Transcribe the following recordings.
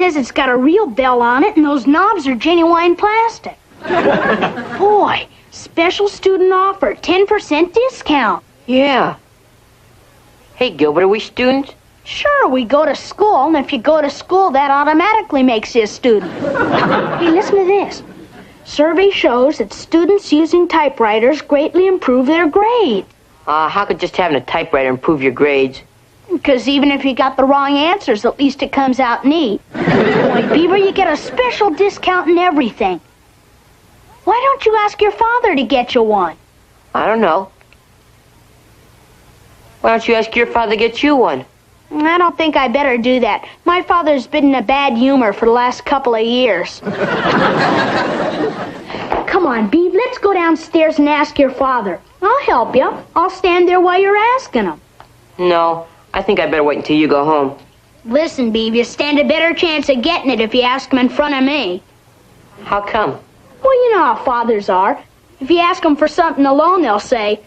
says it's got a real bell on it and those knobs are genuine plastic. Boy, special student offer, 10% discount. Yeah. Hey, Gilbert, are we students? Sure, we go to school, and if you go to school, that automatically makes you a student. Hey, listen to this. Survey shows that students using typewriters greatly improve their grades. How could just having a typewriter improve your grades? Because even if you got the wrong answers, at least it comes out neat. Boy, Beaver, you get a special discount and everything. Why don't you ask your father to get you one? I don't know. Why don't you ask your father to get you one? I don't think I better do that. My father's been in a bad humor for the last couple of years. Come on, Beav, let's go downstairs and ask your father. I'll help you. I'll stand there while you're asking him. No, I think I better wait until you go home. Listen, Beav, you stand a better chance of getting it if you ask him in front of me. How come? Well, you know how fathers are. If you ask them for something alone, they'll say,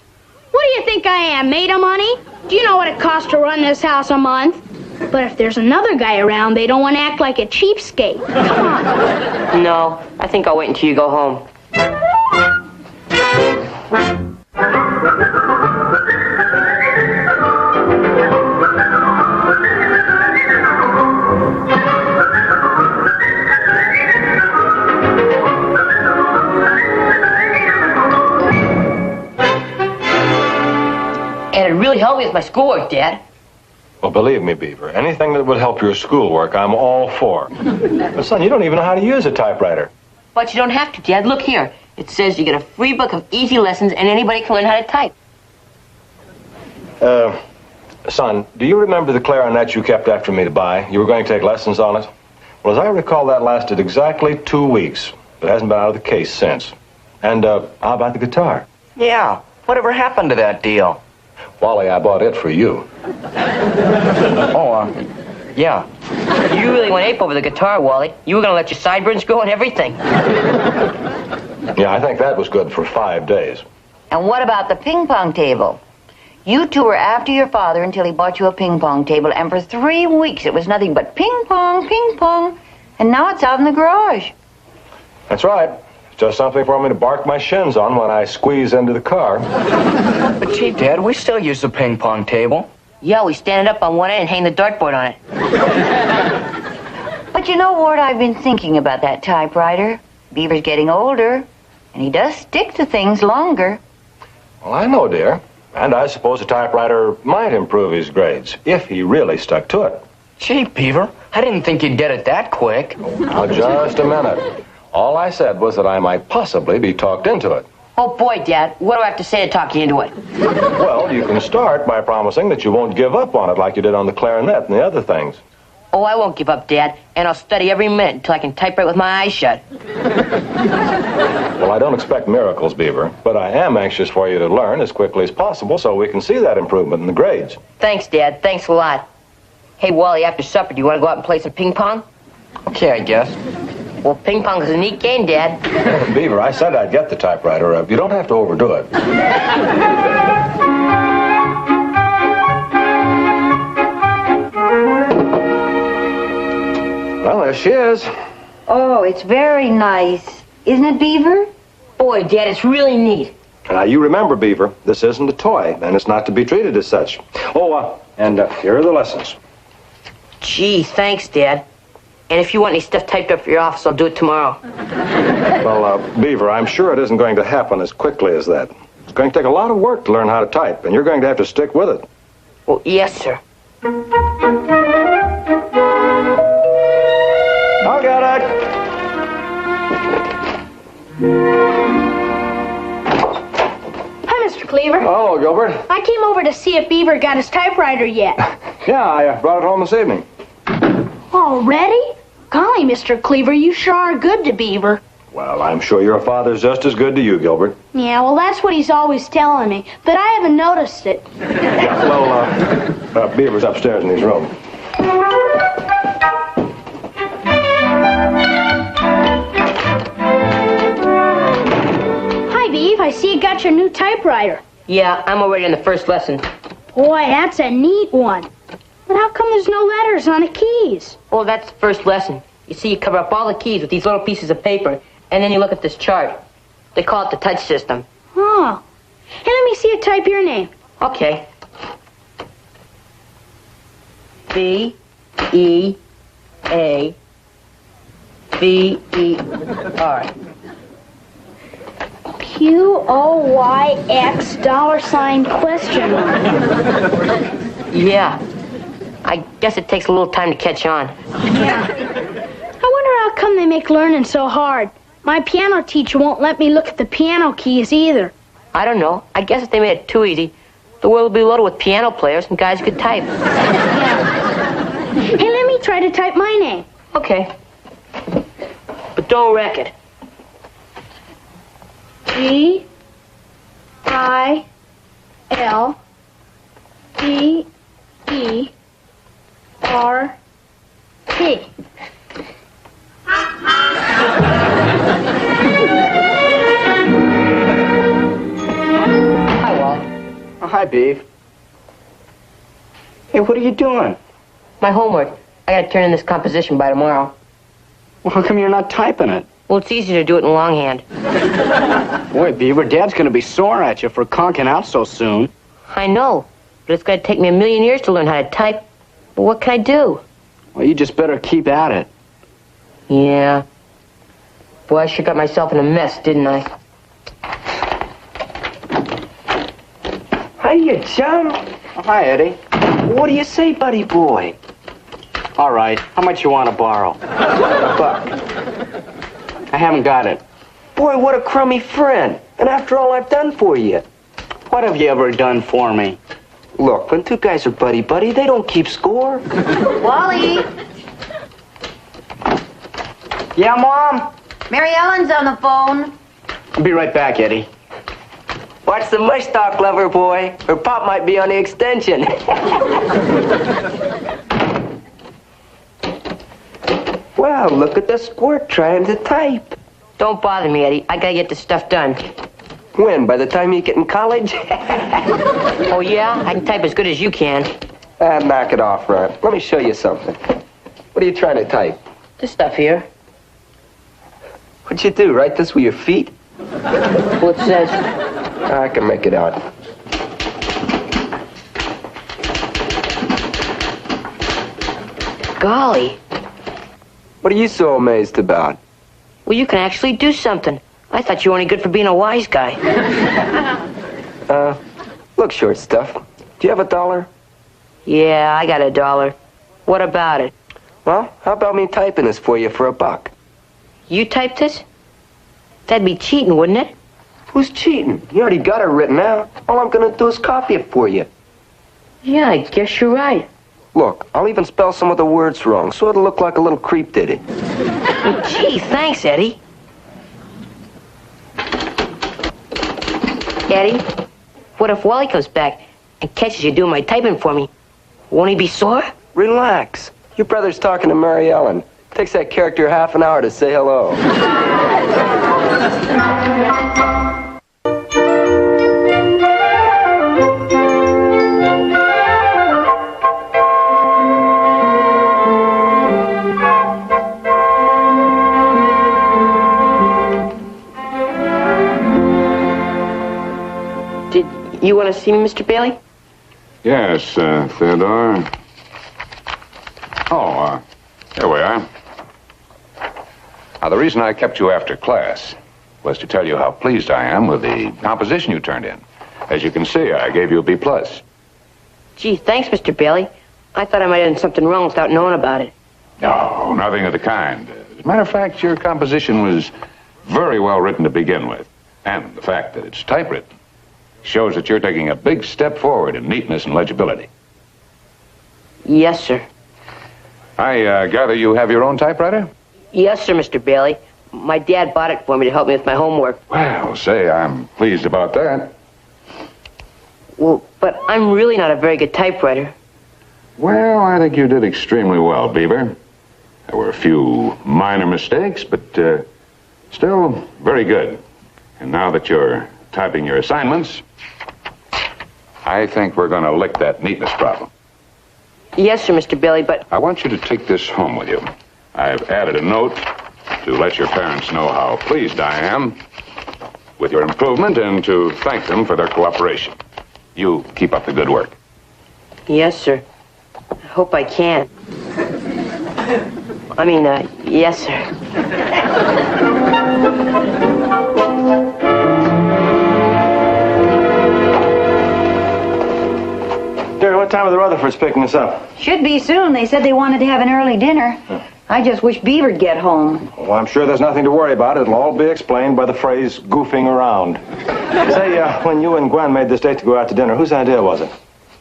"What do you think I am, made of money? Do you know what it costs to run this house a month?" But if there's another guy around, they don't want to act like a cheapskate. Come on. No, I think I'll wait until you go home. And it really helped me with my schoolwork, Dad. Well, believe me, Beaver, anything that would help your schoolwork, I'm all for. But, son, you don't even know how to use a typewriter. But you don't have to, Dad. Look here. It says you get a free book of easy lessons and anybody can learn how to type. Son, do you remember the clarinet you kept after me to buy? You were going to take lessons on it? Well, as I recall, that lasted exactly 2 weeks. It hasn't been out of the case since. And, how about the guitar? Yeah, whatever happened to that deal? Wally, I bought it for you. Yeah. You really went ape over the guitar, Wally. You were going to let your sideburns grow and everything. Yeah, I think that was good for 5 days. And what about the ping pong table? You two were after your father until he bought you a ping pong table, and for 3 weeks it was nothing but ping pong, and now it's out in the garage. That's right. Just something for me to bark my shins on when I squeeze into the car. But gee, Dad, we still use the ping pong table. Yeah, we stand it up on one end and hang the dartboard on it. But you know, Ward, I've been thinking about that typewriter. Beaver's getting older, and he does stick to things longer. Well, I know, dear. And I suppose a typewriter might improve his grades, if he really stuck to it. Gee, Beaver, I didn't think you'd get it that quick. Now, just a minute. All I said was that I might possibly be talked into it. Oh, boy, Dad. What do I have to say to talk you into it? Well, you can start by promising that you won't give up on it like you did on the clarinet and the other things. Oh, I won't give up, Dad. And I'll study every minute until I can typewrite with my eyes shut. Well, I don't expect miracles, Beaver, but I am anxious for you to learn as quickly as possible so we can see that improvement in the grades. Thanks, Dad. Thanks a lot. Hey, Wally, after supper, do you want to go out and play some ping pong? Okay, I guess. Well, ping pong is a neat game, Dad. Beaver, I said I'd get the typewriter. You don't have to overdo it. Well, there she is. Oh, it's very nice. Isn't it, Beaver? Boy, Dad, it's really neat. Now, you remember, Beaver, this isn't a toy, and it's not to be treated as such. And here are the lessons. Gee, thanks, Dad. And if you want any stuff typed up for your office, I'll do it tomorrow. Well, Beaver, I'm sure it isn't going to happen as quickly as that. It's going to take a lot of work to learn how to type, and you're going to have to stick with it. Well, yes, sir. I'll get it. Hi, Mr. Cleaver. Hello, Gilbert. I came over to see if Beaver got his typewriter yet. Yeah, I brought it home this evening. Already? Golly, Mr. Cleaver, you sure are good to Beaver. Well, I'm sure your father's just as good to you, Gilbert. Yeah, well, that's what he's always telling me, but I haven't noticed it. Yeah, well, Beaver's upstairs in his room. Hi, Beav, I see you got your new typewriter. Yeah, I'm already in the first lesson. Boy, that's a neat one. But how come there's no letters on the keys? Oh, that's the first lesson. You see, you cover up all the keys with these little pieces of paper, and then you look at this chart. They call it the touch system. Oh. Hey, let me see you type your name. Okay. B-E-A-V-E-R. Q-O-Y-X $? Yeah. I guess it takes a little time to catch on. Yeah. I wonder how come they make learning so hard. My piano teacher won't let me look at the piano keys either. I don't know. I guess if they made it too easy, the world would be loaded with piano players and guys who could type. Yeah. Hey, let me try to type my name. Okay. But don't wreck it. G-I-L-B-E-R-T. Hi, Walt. Oh, hi, Beav. Hey, what are you doing? My homework. I gotta turn in this composition by tomorrow. Well, how come you're not typing it? Well, it's easier to do it in longhand. Boy, Beaver, Dad's gonna be sore at you for conking out so soon. I know, but it's gonna take me 1,000,000 years to learn how to type. But what can I do? Well, you just better keep at it. Yeah. Boy, I sure got myself in a mess, didn't I? Hiya, chum. Oh, hi, Eddie. What do you say, buddy boy? All right, how much you want to borrow? $1. I haven't got it. Boy, what a crummy friend. And after all I've done for you. What have you ever done for me? Look, when two guys are buddy-buddy, they don't keep score. Wally, Yeah, Mom? Mary Ellen's on the phone. I'll be right back, Eddie. Watch the mush talk, lover boy. Her pop might be on the extension. Wow, look at the squirt trying to type. Don't bother me, Eddie. I gotta get this stuff done. When? By the time you get in college? Oh, yeah? I can type as good as you can. Knock it off, Ron. Let me show you something. What are you trying to type? This stuff here. What'd you do, write this with your feet? Well, it says, I can make it out. golly. What are you so amazed about? Well, you can actually do something. I thought you were only good for being a wise guy. Look, short stuff. Do you have $1? Yeah, I got $1. What about it? Well, how about me typing this for you for $1? You typed this? That'd be cheating, wouldn't it? Who's cheating? You already got it written out. All I'm gonna do is copy it for you. Yeah, I guess you're right. Look, I'll even spell some of the words wrong, so it'll look like a little creep did it. Well, gee, thanks, Eddie. Eddie, what if Wally comes back and catches you doing my typing for me? Won't he be sore? Relax. Your brother's talking to Mary Ellen. Takes that character half an hour to say hello. Did you want to see me, Mr. Bailey? Yes, Theodore. Oh, here we are. Now, the reason I kept you after class was to tell you how pleased I am with the composition you turned in. As you can see, I gave you a B+. Gee, thanks, Mr. Bailey. I thought I might have done something wrong without knowing about it. No, nothing of the kind. As a matter of fact, your composition was very well written to begin with. And the fact that it's typewritten shows that you're taking a big step forward in neatness and legibility. Yes, sir. I gather you have your own typewriter? Yes, sir, Mr. Bailey. My dad bought it for me to help me with my homework. Well, say, I'm pleased about that. Well, but I'm really not a very good typewriter. Well, I think you did extremely well, Beaver. There were a few minor mistakes, but still very good. And now that you're typing your assignments, I think we're going to lick that neatness problem. Yes, sir, Mr. Bailey, but... I want you to take this home with you. I've added a note to let your parents know how pleased I am with your improvement and to thank them for their cooperation. You keep up the good work. Yes, sir. I hope I can. Yes, sir. Dear, what time are the Rutherfords picking us up? Should be soon. They said they wanted to have an early dinner. I just wish Beaver'd get home. Well, I'm sure there's nothing to worry about. It'll all be explained by the phrase goofing around. Say, when you and Gwen made this date to go out to dinner, whose idea was it?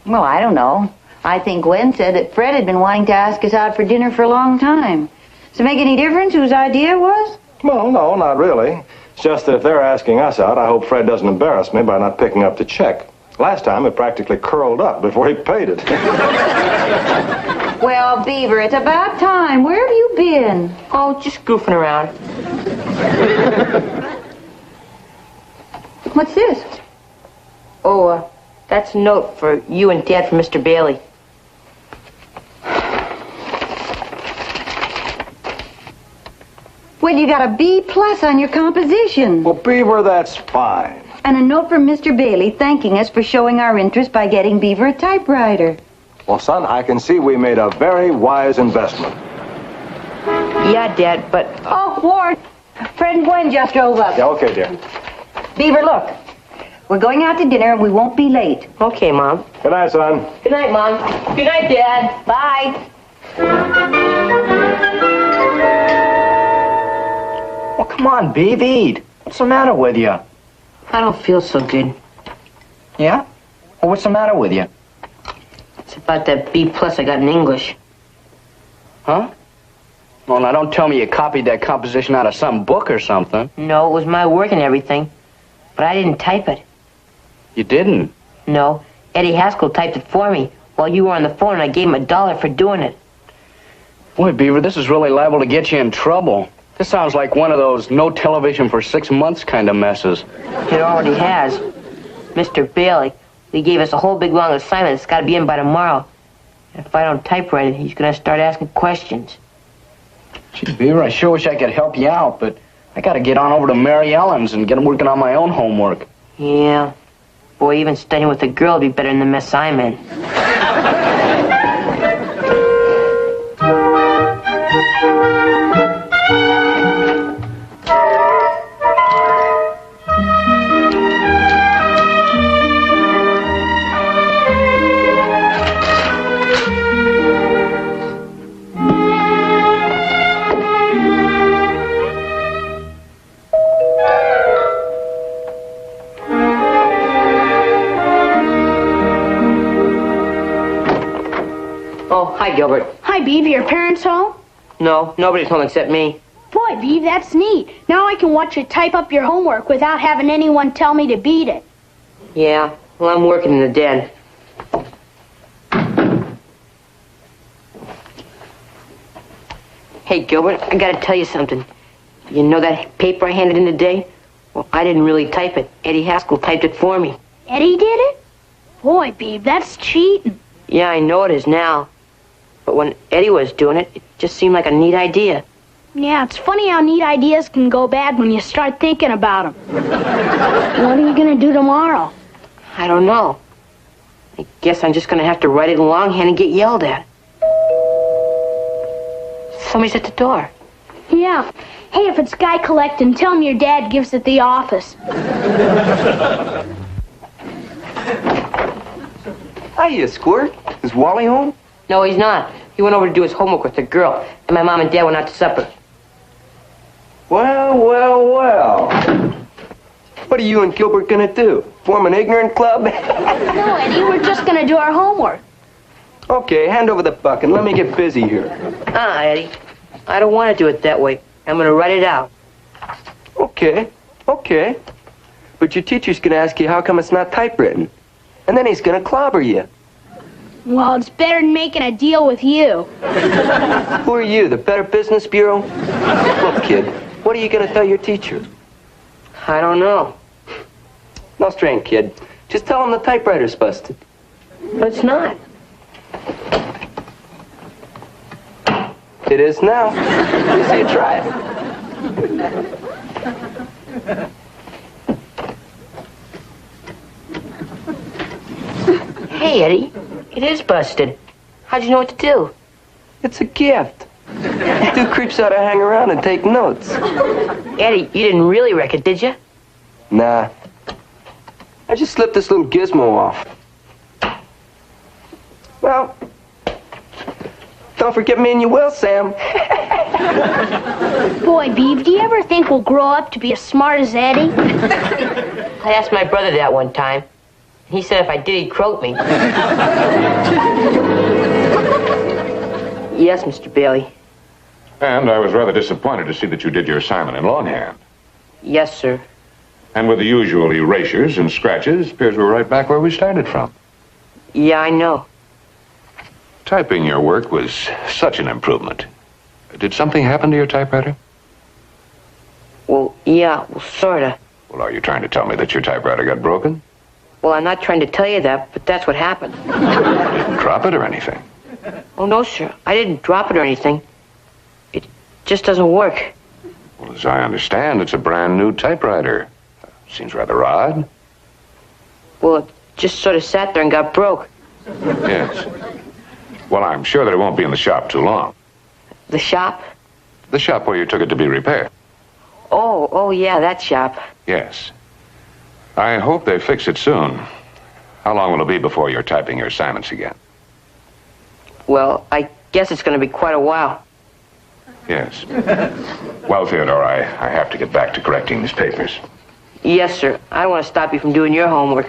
Well, I don't know. I think Gwen said that Fred had been wanting to ask us out for dinner for a long time. Does it make any difference whose idea it was? Well, no, not really. It's just that if they're asking us out, I hope Fred doesn't embarrass me by not picking up the check. Last time, it practically curled up before he paid it. Well, Beaver, it's about time. Where have you been? Oh, just goofing around. What's this? Oh, that's a note for you and Dad from Mr. Bailey. Well, you got a B+ on your composition. Well, Beaver, that's fine. And a note from Mr. Bailey thanking us for showing our interest by getting Beaver a typewriter. Well, son, I can see we made a very wise investment. Yeah, Dad, but... Oh, Ward, Fred and Gwen just drove up. Yeah, okay, dear. Beaver, look. We're going out to dinner and we won't be late. Okay, Mom. Good night, son. Good night, Mom. Good night, Dad. Bye. Well, come on, Beav, eat. What's the matter with you? I don't feel so good. Yeah? Well, what's the matter with you? It's about that B+ I got in English. Huh? Well, now don't tell me you copied that composition out of some book or something. No, it was my work and everything. But I didn't type it. You didn't? No, Eddie Haskell typed it for me while you were on the phone, and I gave him $1 for doing it. Boy, Beaver, this is really liable to get you in trouble. This sounds like one of those no television for 6 months kind of messes. It already has. Mr. Bailey, he gave us a whole big long assignment that's got to be in by tomorrow. And if I don't typewrite it, he's going to start asking questions. Gee, Beaver, I sure wish I could help you out, but I got to get on over to Mary Ellen's and get working on my own homework. Yeah. Boy, even studying with a girl would be better than the mess I'm in. Hi, Gilbert. Hi, Beav. Your parents home? No, nobody's home except me. Boy, Beav, that's neat. Now I can watch you type up your homework without having anyone tell me to beat it. Yeah, well, I'm working in the den. Hey, Gilbert, I gotta tell you something. You know that paper I handed in today? Well, I didn't really type it. Eddie Haskell typed it for me. Eddie did it? Boy, Beav, that's cheating. Yeah, I know it is now. But when Eddie was doing it, it just seemed like a neat idea. Yeah, it's funny how neat ideas can go bad when you start thinking about them. What are you going to do tomorrow? I don't know. I guess I'm just going to have to write it in longhand and get yelled at. Somebody's at the door. Yeah. Hey, if it's Guy collecting, tell him your dad gives at the office. Hiya, Squirt. Is Wally home? No, he's not. He went over to do his homework with the girl, and my mom and dad went out to supper. Well, well, well. What are you and Gilbert gonna do? Form an ignorant club? No, Eddie, we're just going to do our homework. Okay, hand over the buck and let me get busy here. Eddie. I don't want to do it that way. I'm going to write it out. Okay. But your teacher's gonna ask you how come it's not typewritten. And then he's gonna clobber you. Well, it's better than making a deal with you. Who are you, the Better Business Bureau? Look, kid, what are you gonna tell your teacher? I don't know. No strain, kid. Just tell him the typewriter's busted. But it's not. It is now. Let me see you try it. Hey, Eddie, it is busted. How'd you know what to do? It's a gift. Two creeps ought to hang around and take notes. Eddie, you didn't really wreck it, did you? Nah. I just slipped this little gizmo off. Well, don't forget me and you will, Sam. Boy, Beav, do you ever think we'll grow up to be as smart as Eddie? I asked my brother that one time. He said if I did, he'd croak me. Yes, Mr. Bailey. And I was rather disappointed to see that you did your assignment in longhand. Yes, sir. And with the usual erasures and scratches, appears we're right back where we started from. Yeah, I know. Typing your work was such an improvement. Did something happen to your typewriter? Well, yeah, well, sorta. Well, are you trying to tell me that your typewriter got broken? Well, I'm not trying to tell you that, but that's what happened. You didn't drop it or anything? Oh, no, sir. I didn't drop it or anything. It just doesn't work. Well, as I understand, it's a brand new typewriter. Seems rather odd. Well, it just sort of sat there and got broke. Yes. Well, I'm sure that it won't be in the shop too long. The shop? The shop where you took it to be repaired. Oh, yeah, that shop. Yes. I hope they fix it soon. How long will it be before you're typing your assignments again? Well, I guess it's going to be quite a while. Yes. Well, Theodore, I have to get back to correcting these papers. Yes, sir. I don't want to stop you from doing your homework.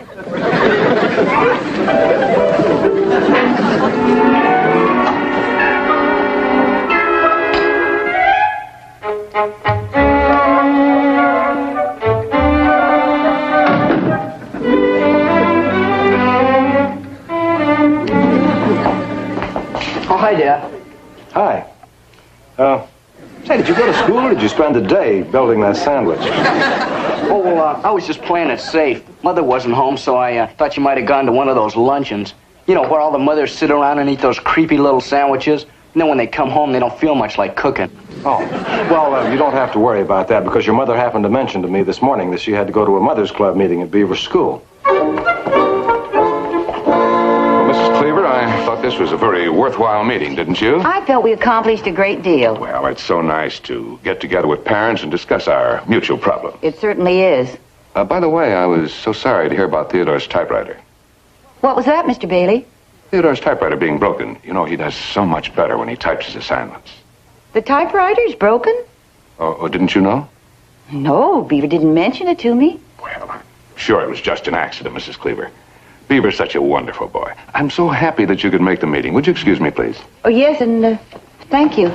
Oh, hi, Dad. Hi. Say, did you go to school or did you spend the day building that sandwich? Oh, well, I was just playing it safe. Mother wasn't home, so I thought you might have gone to one of those luncheons. You know, where all the mothers sit around and eat those creepy little sandwiches. And then when they come home, they don't feel much like cooking. Oh, well, you don't have to worry about that because your mother happened to mention to me this morning that she had to go to a Mother's Club meeting at Beaver School. Well, Mrs. Cleaver, I thought this was a very worthwhile meeting, didn't you? I felt we accomplished a great deal. Well, it's so nice to get together with parents and discuss our mutual problem. It certainly is. By the way, I was so sorry to hear about Theodore's typewriter. What was that, Mr. Bailey? Theodore's typewriter being broken. You know, he does so much better when he types his assignments. The typewriter's broken? Oh, didn't you know? No, Beaver didn't mention it to me. Well, I'm sure it was just an accident, Mrs. Cleaver. Beaver's such a wonderful boy. I'm so happy that you could make the meeting. Would you excuse me, please? Oh, yes, and thank you.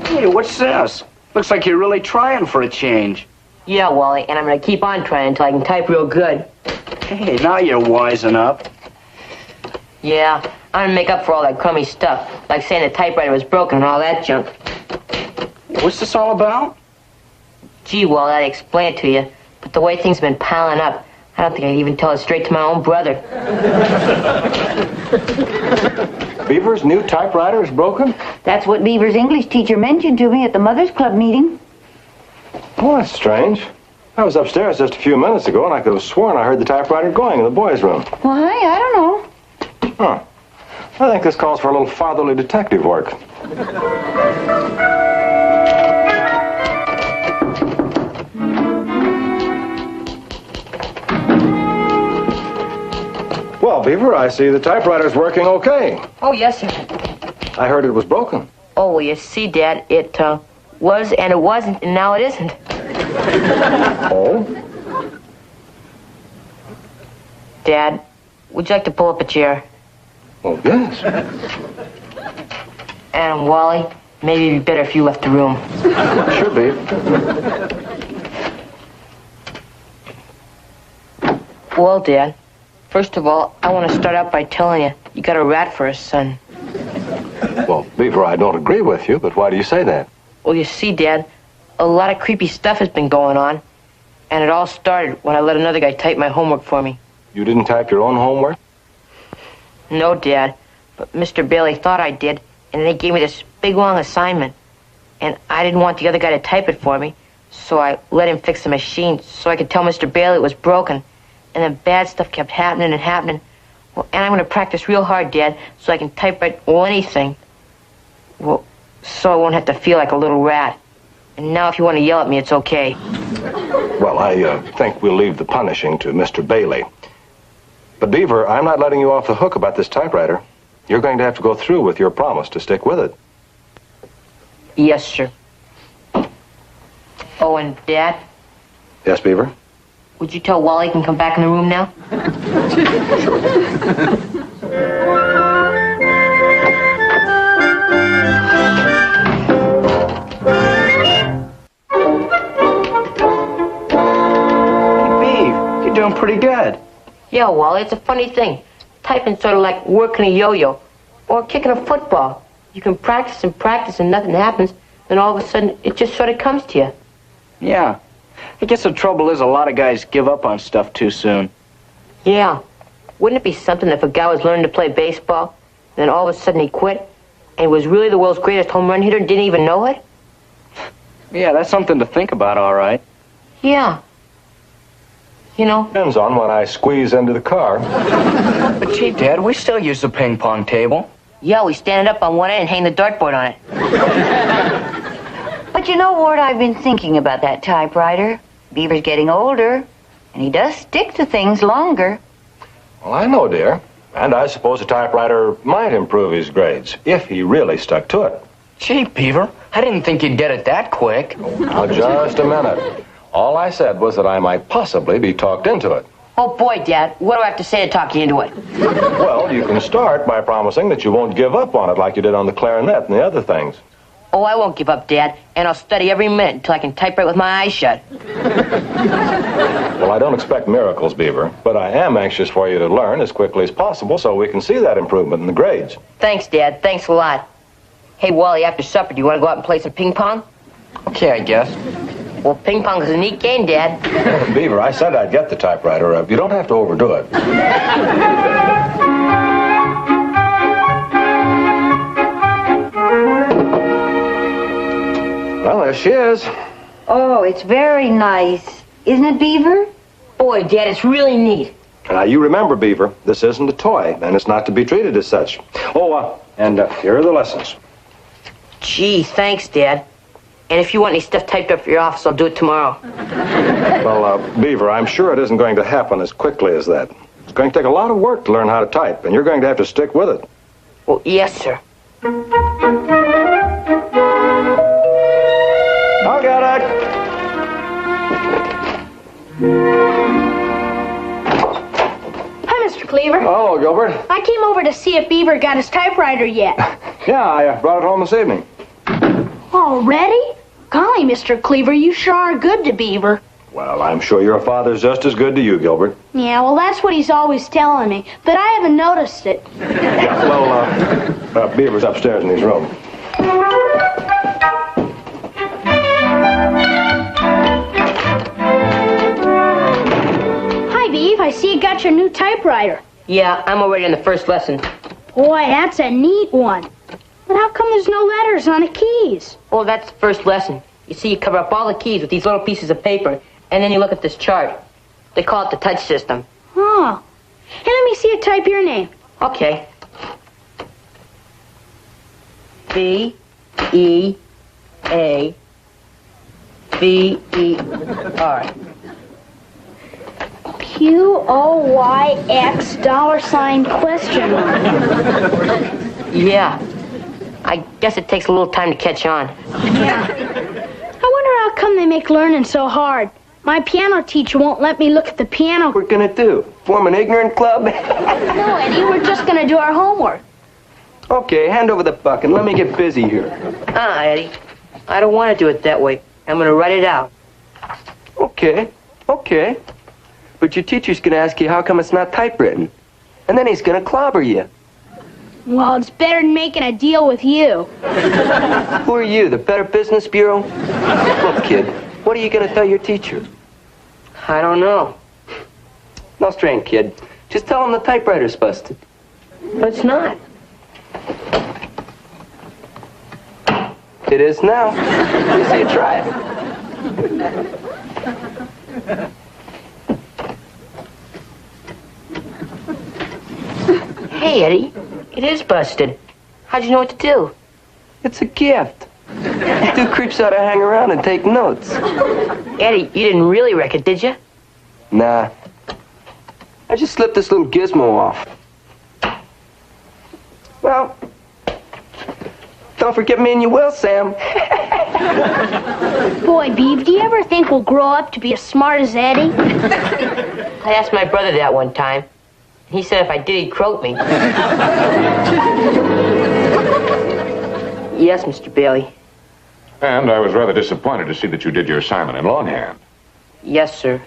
Hey, what's this? Looks like you're really trying for a change. Yeah, Wally, and I'm going to keep on trying until I can type real good. Hey, now you're wising up. Yeah, I'm going to make up for all that crummy stuff, like saying the typewriter was broken and all that junk. What's this all about? Gee, Wally, I'd explain it to you, but the way things have been piling up, I don't think I'd even tell it straight to my own brother. Beaver's new typewriter is broken? That's what Beaver's English teacher mentioned to me at the Mother's Club meeting. Oh, that's strange. I was upstairs just a few minutes ago, and I could have sworn I heard the typewriter going in the boys' room. Why? I don't know. Huh. I think this calls for a little fatherly detective work. Well, Beaver, I see the typewriter's working okay. Oh, yes, sir. I heard it was broken. Oh, well, you see, Dad, it was and it wasn't, and now it isn't. Oh? Dad, would you like to pull up a chair? Oh, yes. And Wally, maybe it'd be better if you left the room. Sure, Beaver. Well, Dad, first of all, I want to start out by telling you, you got a rat for a son. Well, Beaver, I don't agree with you, but why do you say that? Well, you see, Dad, a lot of creepy stuff has been going on, And it all started when I let another guy type my homework for me. You didn't type your own homework? No, Dad. But Mr. Bailey thought I did, and then he gave me this big, long assignment. And I didn't want the other guy to type it for me, so I let him fix the machine so I could tell Mr. Bailey it was broken. And then bad stuff kept happening and happening. Well, and I'm going to practice real hard, Dad, so I can typewrite anything. Well, so I won't have to feel like a little rat. And now if you want to yell at me, it's okay. Well, I think we'll leave the punishing to Mr. Bailey. But, Beaver, I'm not letting you off the hook about this typewriter. You're going to have to go through with your promise to stick with it. Yes, sir. Oh, and Dad? Yes, Beaver? Would you tell Wally he can come back in the room now? You're doing pretty good. Yeah, Wally, it's a funny thing. Typing's sort of like working a yo-yo or kicking a football. You can practice and nothing happens, then all of a sudden it just sort of comes to you. Yeah. I guess the trouble is a lot of guys give up on stuff too soon. Yeah. Wouldn't it be something if a guy was learning to play baseball, then all of a sudden he quit, and he was really the world's greatest home run hitter and didn't even know it? Yeah, that's something to think about, all right. Yeah. You know? Depends on when I squeeze into the car. But gee, Dad, we still use the ping pong table. Yeah, we stand it up on one end and hang the dartboard on it. But you know, Ward, I've been thinking about that typewriter. Beaver's getting older, and he does stick to things longer. Well, I know, dear. And I suppose a typewriter might improve his grades, if he really stuck to it. Gee, Beaver, I didn't think you'd get it that quick. Now, just a minute. All I said was that I might possibly be talked into it. Oh, boy, Dad, what do I have to say to talk you into it? Well, you can start by promising that you won't give up on it like you did on the clarinet and the other things. Oh, I won't give up, Dad, and I'll study every minute until I can typewrite with my eyes shut. Well, I don't expect miracles, Beaver, but I am anxious for you to learn as quickly as possible so we can see that improvement in the grades. Thanks, Dad. Thanks a lot. Hey, Wally, after supper, do you want to go out and play some ping pong? Okay, I guess. Well, ping pong is a neat game, Dad. Beaver, I said I'd get the typewriter. You don't have to overdo it. Well, there she is. Oh, it's very nice. Isn't it, Beaver? Boy, Dad, it's really neat. Now, you remember, Beaver, this isn't a toy, and it's not to be treated as such. Oh, and here are the lessons. Gee, thanks, Dad. And if you want any stuff typed up for your office, I'll do it tomorrow. Well, Beaver, I'm sure it isn't going to happen as quickly as that. It's going to take a lot of work to learn how to type, and you're going to have to stick with it. Well, yes, sir. I'll get it. Hi, Mr. Cleaver. Hello, Gilbert. I came over to see if Beaver got his typewriter yet. Yeah, I brought it home this evening. Already? Golly, Mr. Cleaver, you sure are good to Beaver. Well, I'm sure your father's just as good to you, Gilbert. Yeah, well, that's what he's always telling me, but I haven't noticed it. Yeah, well, Beaver's upstairs in his room. Hi, Beav, I see you got your new typewriter. Yeah, I'm already in the first lesson. Boy, that's a neat one. But how come there's no letters on the keys? Well, that's the first lesson. You see, you cover up all the keys with these little pieces of paper, and then you look at this chart. They call it the touch system. Oh. Hey, let me see you type your name. Okay. B-E-A-V-E-R. Q-O-Y-X $? Yeah. I guess it takes a little time to catch on. Yeah. I wonder how come they make learning so hard. My piano teacher won't let me look at the piano. What we're gonna do? Form an ignorant club? No, Eddie, we're just gonna do our homework. Okay, hand over the buck and let me get busy here. Eddie. I don't want to do it that way. I'm going to write it out. Okay. But your teacher's gonna ask you how come it's not typewritten. And then he's gonna clobber you. Well, it's better than making a deal with you. Who are you, the Better Business Bureau? Look, kid, what are you gonna tell your teacher? I don't know. No strain, kid. Just tell him the typewriter's busted. But it's not. It is now. You see you try it. Hey, Eddie. It is busted. How'd you know what to do? It's a gift. Two creeps ought to hang around and take notes. Eddie, you didn't really wreck it, did you? Nah. I just slipped this little gizmo off. Well, don't forget me and you will, Sam. Boy, Beav, do you ever think we'll grow up to be as smart as Eddie? I asked my brother that one time. He said if I did, he'd croak me. Yes, Mr. Bailey. And I was rather disappointed to see that you did your assignment in longhand. Yes, sir.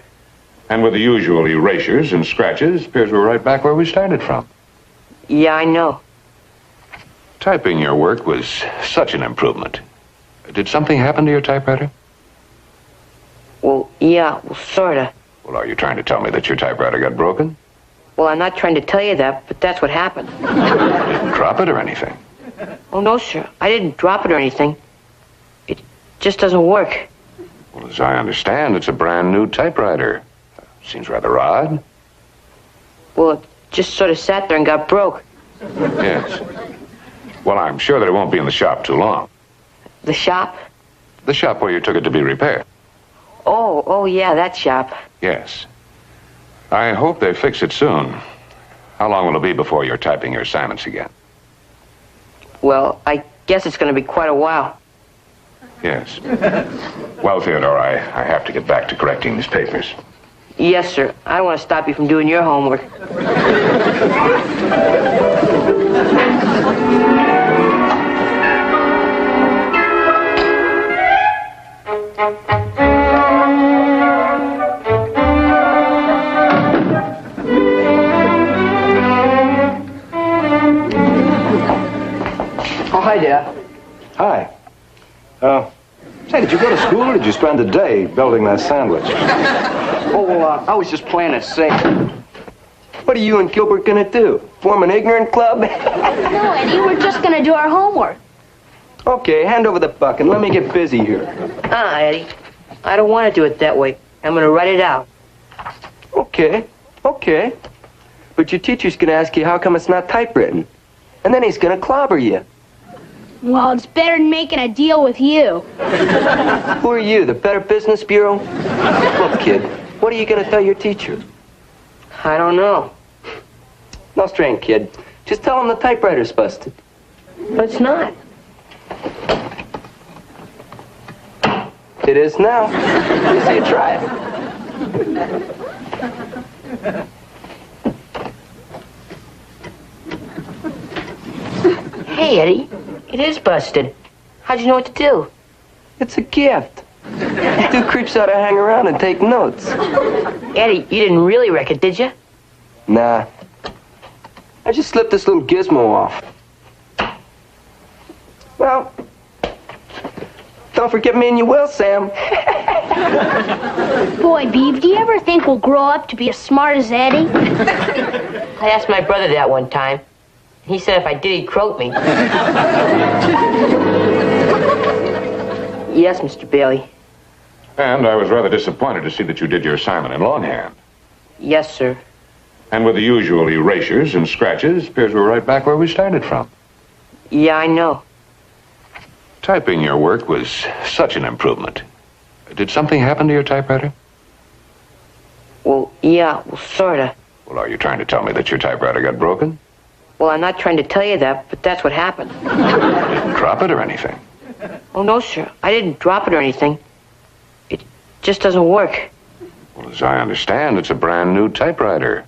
And with the usual erasures and scratches, appears we're right back where we started from. Yeah, I know. Typing your work was such an improvement. Did something happen to your typewriter? Well, yeah, sorta. Well, are you trying to tell me that your typewriter got broken? Well, I'm not trying to tell you that, but that's what happened. You didn't drop it or anything? Oh, no, sir. I didn't drop it or anything. It just doesn't work. Well, as I understand, it's a brand new typewriter. Seems rather odd. Well, it just sort of sat there and got broke. Yes. Well, I'm sure that it won't be in the shop too long. The shop? The shop where you took it to be repaired. Oh, yeah, that shop. Yes. I hope they fix it soon. How long will it be before you're typing your assignments again? Well, I guess it's going to be quite a while. Yes. Well, Theodore, I have to get back to correcting these papers. Yes, sir. I don't want to stop you from doing your homework. Oh, hi, Dad. Hi. Say, did you go to school or did you spend the day building that sandwich? Oh, well, I was just playing it safe. What are you and Gilbert gonna do? Form an ignorant club? No, Eddie, we're just gonna do our homework. Okay, hand over the buck and let me get busy here. Eddie. I don't want to do it that way. I'm going to write it out. Okay. But your teacher's gonna ask you how come it's not typewritten. And then he's gonna clobber you. Well, it's better than making a deal with you. Who are you, the Better Business Bureau? Look, kid, what are you gonna tell your teacher? I don't know. No strain, kid. Just tell him the typewriter's busted. But it's not. It is now. You see you try it. Hey, Eddie. It is busted. How'd you know what to do? It's a gift. Two creeps ought to hang around and take notes. Eddie, you didn't really wreck it, did you? Nah. I just slipped this little gizmo off. Well, don't forget me and you will, Sam. Boy, Beav, do you ever think we'll grow up to be as smart as Eddie? I asked my brother that one time. He said if I did, he'd croak me. Yes, Mr. Bailey. And I was rather disappointed to see that you did your assignment in longhand. Yes, sir. And with the usual erasures and scratches, appears we're right back where we started from. Yeah, I know. Typing your work was such an improvement. Did something happen to your typewriter? Well, yeah, sorta. Well, are you trying to tell me that your typewriter got broken? Well, I'm not trying to tell you that, but that's what happened. You didn't drop it or anything? Oh, no, sir. I didn't drop it or anything. It just doesn't work. Well, as I understand, it's a brand new typewriter.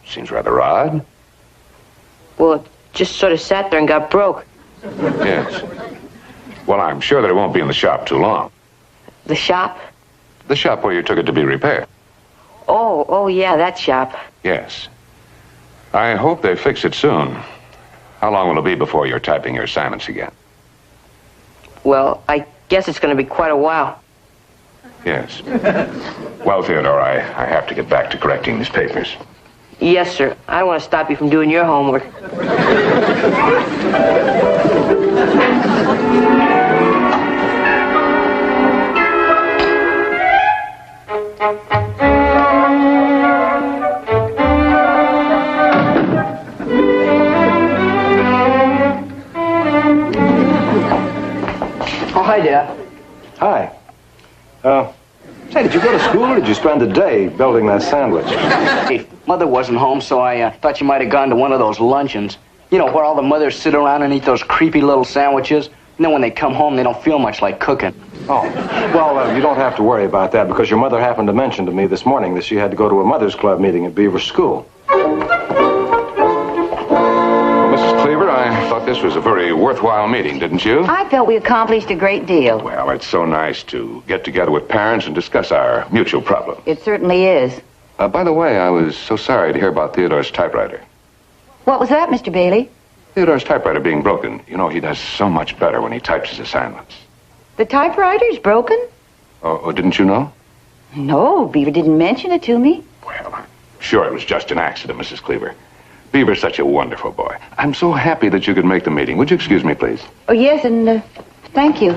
Seems rather odd. Well, it just sort of sat there and got broke. Yes. Well, I'm sure that it won't be in the shop too long. The shop? The shop where you took it to be repaired. Oh, yeah, that shop. Yes. I hope they fix it soon. How long will it be before you're typing your assignments again? Well, I guess it's going to be quite a while. Yes. Well, Theodore, I have to get back to correcting these papers. Yes, sir. I don't want to stop you from doing your homework. Oh, hi, Dad. Hi. Say, did you go to school or did you spend the day building that sandwich? Hey, Mother wasn't home, so I thought you might have gone to one of those luncheons. You know, where all the mothers sit around and eat those creepy little sandwiches. And then when they come home, they don't feel much like cooking. Oh, well, you don't have to worry about that because your mother happened to mention to me this morning that she had to go to a mother's club meeting at Beaver School. Mrs. Cleaver, I thought this was a very worthwhile meeting, didn't you? I felt we accomplished a great deal. Well, it's so nice to get together with parents and discuss our mutual problem. It certainly is. By the way, I was so sorry to hear about Theodore's typewriter. What was that, Mr. Bailey? Theodore's typewriter being broken. You know, he does so much better when he types his assignments. The typewriter's broken? Oh, didn't you know? No, Beaver didn't mention it to me. Well, I'm sure it was just an accident, Mrs. Cleaver. Beaver's such a wonderful boy. I'm so happy that you could make the meeting. Would you excuse me, please? Oh, yes, and thank you.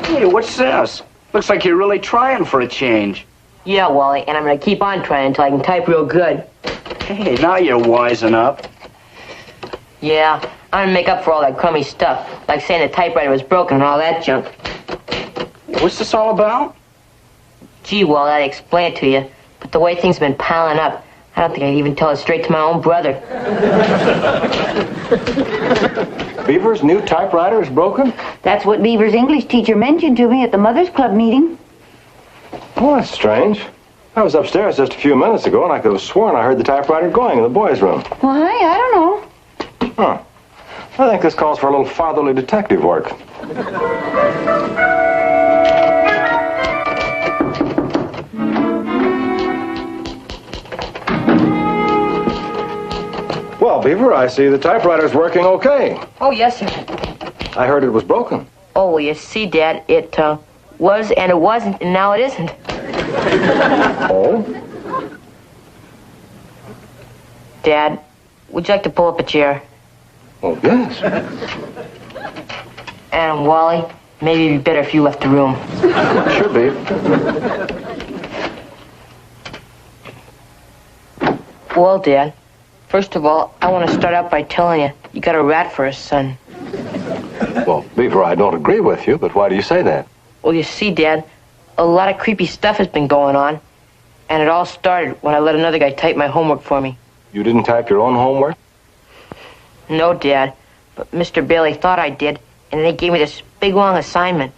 Hey, what's this? Looks like you're really trying for a change. Yeah, Wally, and I'm going to keep on trying until I can type real good. Hey, now you're wising up. Yeah, I'm going to make up for all that crummy stuff, like saying the typewriter was broken and all that junk. What's this all about? Gee, Wally, I'd explain it to you, but the way things have been piling up, I don't think I'd even tell it straight to my own brother. Beaver's new typewriter is broken? That's what Beaver's English teacher mentioned to me at the Mother's Club meeting. Oh, that's strange. I was upstairs just a few minutes ago, and I could have sworn I heard the typewriter going in the boys' room. Why? I don't know. Huh. I think this calls for a little fatherly detective work. Well, Beaver, I see the typewriter's working okay. Oh, yes, sir. I heard it was broken. Oh, well, you see, Dad, it was and it wasn't, and now it isn't. Oh? Dad, would you like to pull up a chair? Oh, yes. And Wally, maybe it'd be better if you left the room. Should be. Well, Dad, first of all, I want to start out by telling you, you got a rat for a son. Well, Beaver, I don't agree with you, but why do you say that? Well, you see, Dad, a lot of creepy stuff has been going on, and it all started when I let another guy type my homework for me. You didn't type your own homework? No, Dad, but Mr. Bailey thought I did, and then he gave me this big, long assignment.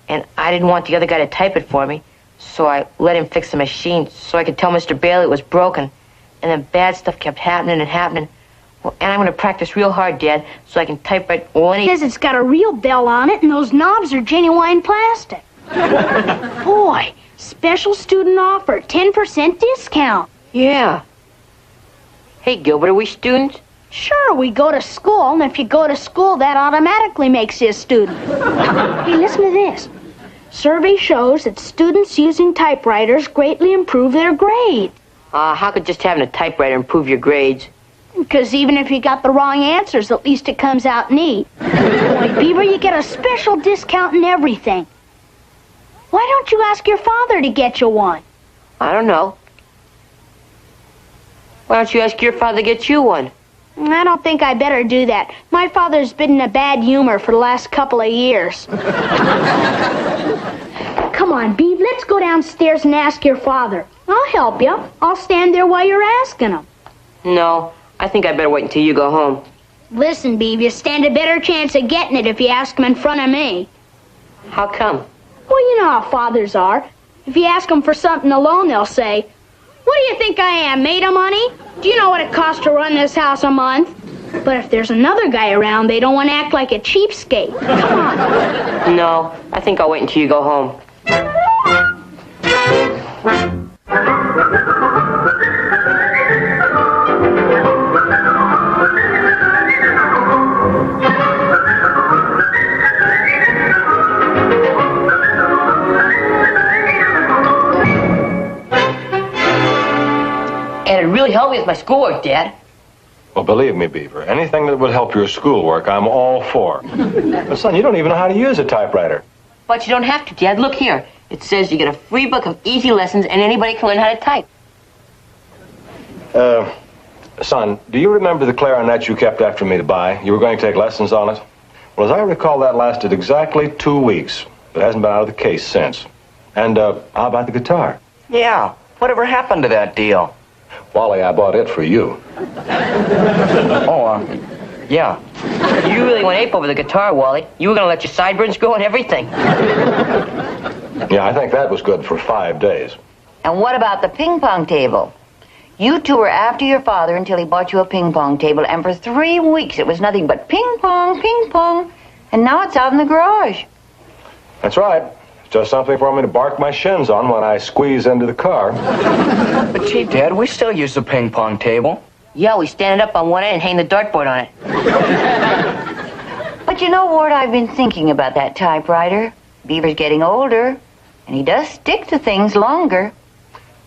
And I didn't want the other guy to type it for me, so I let him fix the machine so I could tell Mr. Bailey it was broken. And then bad stuff kept happening and happening. Well, and I'm going to practice real hard, Dad, so I can type right when he... Says it's got a real bell on it, and those knobs are genuine plastic. Boy, special student offer, 10% discount. Yeah. Hey, Gilbert, are we students? Sure, we go to school, and if you go to school, that automatically makes you a student. Hey, listen to this. Survey shows that students using typewriters greatly improve their grades. How could just having a typewriter improve your grades? Because even if you got the wrong answers, at least it comes out neat. Boy, Beaver, you get a special discount and everything. Why don't you ask your father to get you one? I don't know. Why don't you ask your father to get you one? I don't think I better do that. My father's been in a bad humor for the last couple of years. Come on, Beav, let's go downstairs and ask your father. I'll help you. I'll stand there while you're asking him. No, I think I better wait until you go home. Listen, Beav, you stand a better chance of getting it if you ask him in front of me. How come? Well, you know how fathers are. If you ask them for something alone, they'll say, "What do you think I am, made of money? Do you know what it costs to run this house a month?" But if there's another guy around, they don't want to act like a cheapskate. Come on. No, I think I'll wait until you go home. help me with my schoolwork, Dad. Well, believe me, Beaver, anything that would help your schoolwork, I'm all for. But, son, you don't even know how to use a typewriter. But you don't have to, Dad. Look here. It says you get a free book of easy lessons and anybody can learn how to type. Son, do you remember the clarinet you kept after me to buy? You were going to take lessons on it? Well, as I recall, that lasted exactly 2 weeks. But it hasn't been out of the case since. And, how about the guitar? Yeah. Whatever happened to that deal? Wally, I bought it for you. Yeah. You really went ape over the guitar, Wally. You were going to let your sideburns grow and everything. Yeah, I think that was good for 5 days. And what about the ping pong table? You two were after your father until he bought you a ping pong table, and for 3 weeks it was nothing but ping pong, and now it's out in the garage. That's right. It's just something for me to bark my shins on when I squeeze into the car. But gee, Dad, we still use the ping pong table. Yeah, we stand it up on one end and hang the dartboard on it. But you know, Ward, I've been thinking about that typewriter. Beaver's getting older, and he does stick to things longer.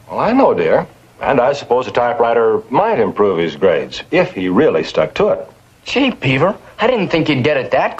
Well, I know, dear. And I suppose a typewriter might improve his grades, if he really stuck to it. Gee, Beaver, I didn't think you'd get it that